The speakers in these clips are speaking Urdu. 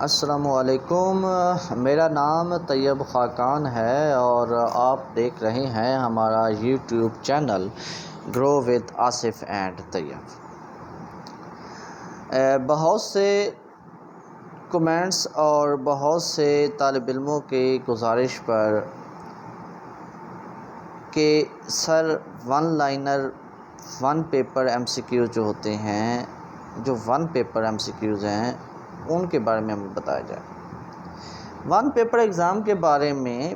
السلام علیکم، میرا نام طیب خاقان ہے اور آپ دیکھ رہے ہیں ہمارا YouTube channel grow with Asif and Tayyab. بہت سے کمنٹس اور بہت سے طالب علموں کی گزارش پر کہ sir one liner one paper M C Q جو ہوتے ہیں، جو one paper M C Qs ہیں، ان کے بارے میں ہمیں بتایا جائے۔ ون پیپر ایگزام کے بارے میں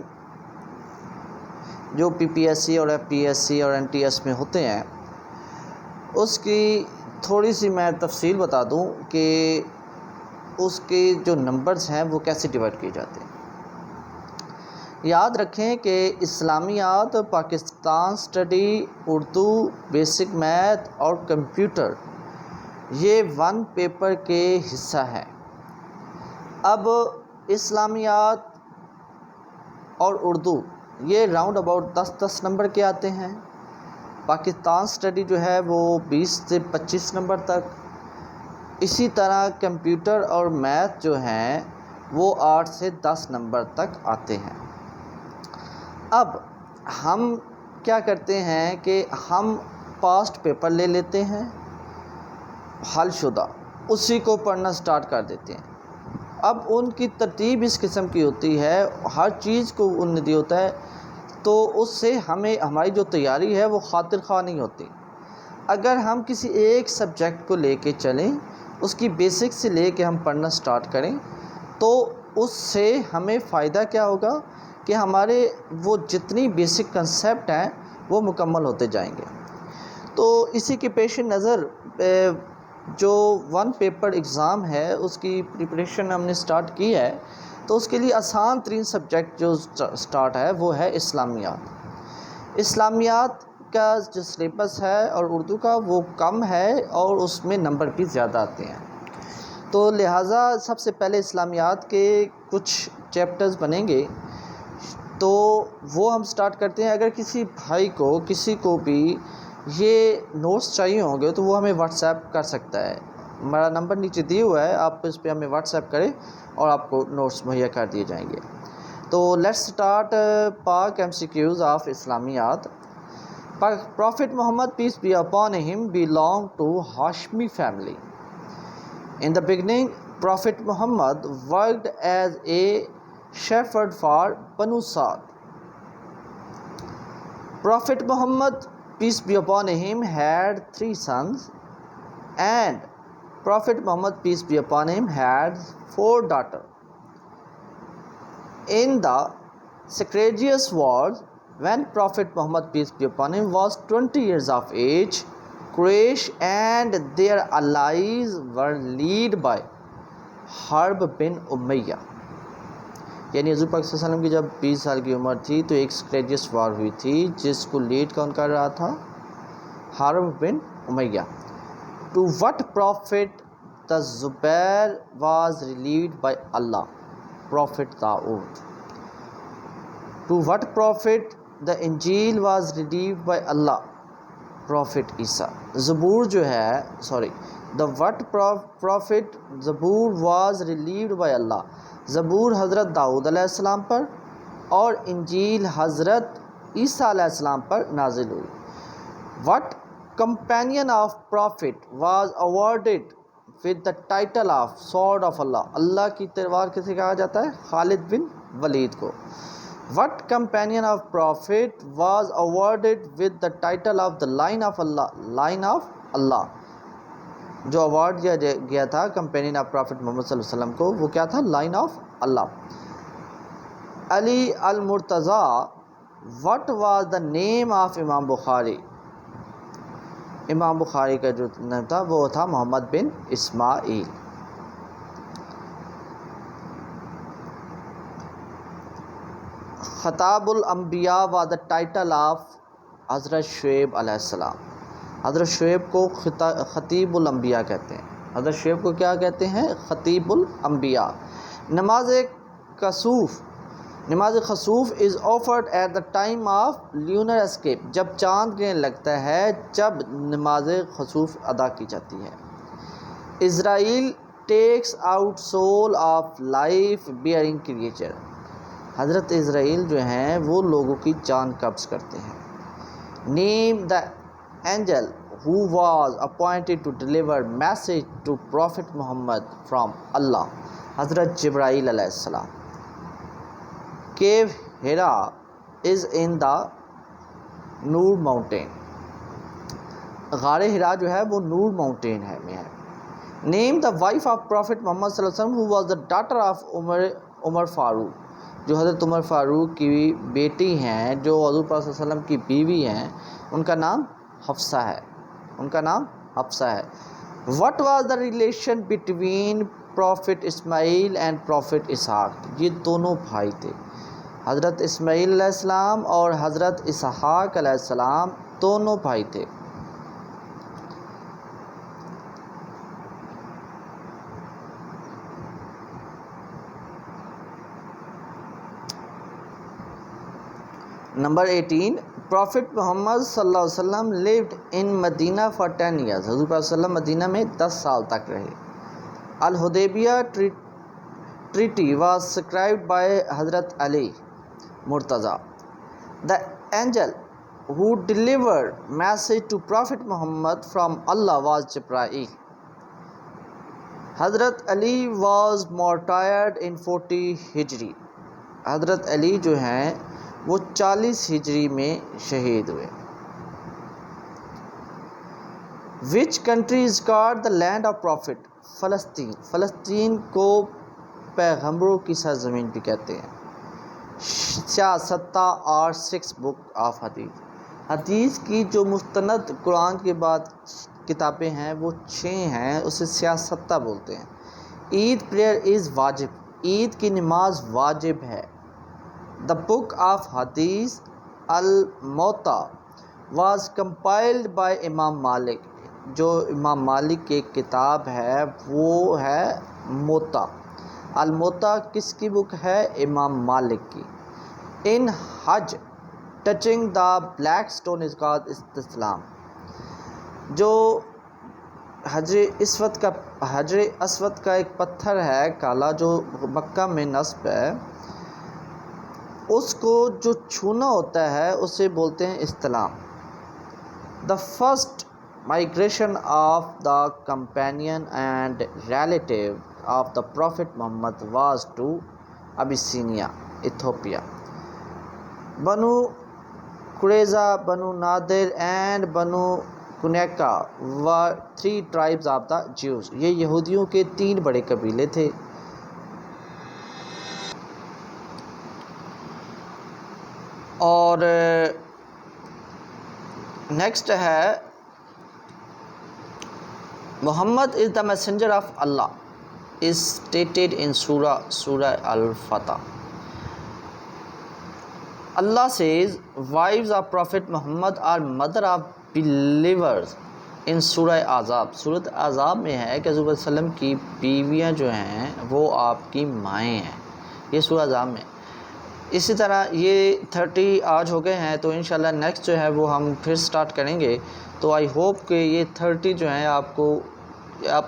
جو پی پی ایس سی اور ایف پی ایس سی اور این ٹی ایس میں ہوتے ہیں، اس کی تھوڑی سی میں تفصیل بتا دوں کہ اس کے جو نمبرز ہیں وہ کیسے ڈیوائڈ کیے جاتے ہیں۔ یاد رکھیں کہ اسلامیات، Pakistan study, Urdu, basic math اور کمپیوٹر یہ ون پیپر کے حصہ ہے۔ اب اسلامیات اور اردو یہ راؤنڈ اباؤٹ 10 نمبر کے آتے ہیں۔ پاکستان اسٹڈی جو ہے وہ 20 سے 25 نمبر تک۔ اسی طرح کمپیوٹر اور میتھ جو ہیں وہ 8 سے 10 نمبر تک آتے ہیں۔ اب ہم کیا کرتے ہیں کہ ہم پاسٹ پیپر لے لیتے ہیں، حل شدہ، اسی کو پڑھنا سٹارٹ کر دیتے ہیں۔ اب ان کی ترتیب اس قسم کی ہوتی ہے، ہر چیز کو ان نے دی ہوتا ہے، تو اس سے ہماری جو تیاری ہے وہ خاطر خواہ نہیں ہوتی۔ اگر ہم کسی ایک سبجیکٹ کو لے کے چلیں، اس کی بیسک سے لے کے ہم پڑھنا سٹارٹ کریں، تو اس سے ہمیں فائدہ کیا ہوگا کہ ہمارے وہ جتنی بیسک کنسیپٹ ہیں وہ مکمل ہوتے جائیں گے۔ تو اسی کے پیش نظر جو ون پیپر ایگزام ہے اس کی پریپریشن ہم نے سٹارٹ کی ہے، تو اس کے لیے آسان ترین سبجیکٹ جو سٹارٹ ہے وہ ہے اسلامیات۔ اسلامیات کا جو سلیبس ہے اور اردو کا وہ کم ہے اور اس میں نمبر بھی زیادہ آتے ہیں، تو لہٰذا سب سے پہلے اسلامیات کے کچھ چیپٹرز بنیں گے، تو وہ ہم سٹارٹ کرتے ہیں۔ اگر کسی بھائی کو کسی کو بھی یہ نوٹس چاہیے ہوں گے تو وہ ہمیں واٹس ایپ کر سکتا ہے۔ ہمارا نمبر نیچے دیا ہوا ہے، آپ اس پہ ہمیں واٹس ایپ کریں اور آپ کو نوٹس مہیا کر دیے جائیں گے۔ تو let's start Pak M C Qs of اسلامیات۔ Prophet Muhammad, peace be upon him, belonged to Hashmi family. In the beginning, Prophet Muhammad worked as a shepherd for Banu Sa'd. Prophet Muhammad, peace be upon him, had 3 sons, and Prophet Muhammad, peace be upon him, had 4 daughters. In the Sacredius wars, when Prophet Muhammad, peace be upon him, was 20 years of age, Quraysh and their allies were led by Harb bin Umayyah. یعنی حضور پاک صلی اللہ علیہ وسلم کی جب 20 سال کی عمر تھی تو ایک سکریجیس وار ہوئی تھی جس کو لیڈ کون کر رہا تھا؟ حرب بن امیہ۔ To what prophet the Zubair was relieved by Allah? Prophet Dawood. To what prophet the Injil was relieved by Allah? Prophet Isa. زبور جو ہے the what prophet زبور was relieved by Allah. زبور حضرت داؤد علیہ السلام پر اور انجیل حضرت عیسیٰ علیہ السلام پر نازل ہوئی۔ What companion of prophet was awarded with the title of sword of Allah? اللہ کی تلوار کسے کہا جاتا ہے؟ خالد بن ولید کو۔ What companion of prophet was awarded with the title of the line of Allah? Line of Allah جو award دیا گیا تھا companion of prophet محمد صلی اللہ علیہ وسلم کو، وہ کیا تھا؟ line of Allah. Ali al-Murtaza. What was the name of امام بخاری؟ امام بخاری کا جو نام تھا وہ تھا محمد بن اسماعیل۔ خطاب الانبیاء was the title of حضرت شعیب علیہ السلام۔ حضرت شعیب کو خطیب الانبیاء کہتے ہیں۔ حضرت شعیب کو کیا کہتے ہیں؟ خطیب الانبیاء۔ نماز خسوف is offered at the time of lunar escape. جب چاند گرہن لگتا ہے جب نماز خسوف ادا کی جاتی ہے۔ اسرائیل takes out soul of life bearing creature. حضرت اسرائیل جو ہیں وہ لوگوں کی جان قبض کرتے ہیں. Name the angel who was appointed to deliver message to Prophet Muhammad from Allah. حضرت جبرائیل علیہ السلام. Cave Hira is in the Noor mountain. غار ہرا جو ہے وہ نور ماؤنٹین میں ہے. نیم دا وائف آف پروفٹ محمد صلی اللہ علیہ وسلم who was the daughter of عمر فاروق. جو حضرت عمر فاروق کی بیٹی ہیں, جو حضور صلی اللہ علیہ وسلم کی بیوی ہیں, ان کا نام حفصہ ہے. ان کا نام حفصہ ہے. What was the relation between Prophet Ismail and Prophet اسحاق. یہ دونوں بھائی تھے. حضرت اسماعیل علیہ السلام اور حضرت اسحاق علیہ السلام دونوں بھائی تھے. نمبر 18. پروفٹ محمد صلی اللہ علیہ وسلم lived in Medina for 10 years. حضور صلی اللہ علیہ وسلم مدینہ میں 10 سال تک رہے. الحدیبیہ treaty was scribed by حضرت علی Murtaza. The angel who delivered message to Prophet Muhammad from Allah was Jibreel. حضرت علی was martyred in 40 ہجری. حضرت علی جو ہیں وہ 40 ہجری میں شہید ہوئے. Which country is called the land of prophet. فلسطین. فلسطین کو پیغمبروں کی سرزمین بھی کہتے ہیں. سیاستہ اور 6 بک آف حدیث. حدیث کی جو مستند قرآن کے بعد کتابیں ہیں وہ 6 ہیں, اسے سیاستہ بولتے ہیں. عید پریئر از واجب. عید کی نماز واجب ہے. دا بک آف حدیث الموطا واز کمپائلڈ بائی امام مالک. جو امام مالک کی ایک کتاب ہے وہ ہے موطا. الموطا کس کی بک ہے؟ امام مالک کی. In Hajj touching the black stone is called استسلام. جو حجر اسود کا ایک پتھر ہے کالا جو مکہ میں نصب ہے, اس کو جو چھونا ہوتا ہے اسے بولتے ہیں استلام. The first migration of the companion and relative of the Prophet Muhammad was to Abyssinia, Ethiopia. Banu Qurayza, Banu Nadir and Banu Qunayqa were 3 tribes of the Jews. یہ یہودیوں کے 3 بڑے قبیلے تھے. اور نیکسٹ ہے Muhammad is the messenger of Allah is stated in Surah Al-Fatah. Allah says wives of Prophet Muhammad are mother of believers in Surah Ahzab. سورۃ احزاب میں ہے کہ حضور صلی اللہ علیہ وسلم کی بیویاں جو ہیں وہ آپ کی مائیں ہیں. یہ سورہ احزاب میں. اسی طرح یہ 30 آج ہو گئے ہیں, تو انشاءاللہ نیکسٹ جو ہے وہ ہم پھر سٹارٹ کریں گے. تو آئی ہوپ کہ یہ 30 جو ہیں آپ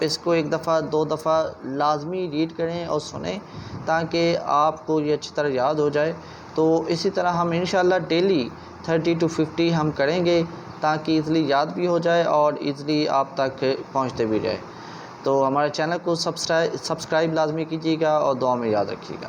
اس کو 1 دفعہ 2 دفعہ لازمی ریڈ کریں اور سنیں تاکہ آپ کو یہ اچھی طرح یاد ہو جائے. تو اسی طرح ہم انشاءاللہ ڈیلی 30 to 50 ہم کریں گے تاکہ ایزلی یاد بھی ہو جائے اور ایزلی آپ تک پہنچتے بھی جائے. تو ہمارے چینل کو سبسکرائب لازمی کیجیے گا اور دعا میں یاد رکھیے گا.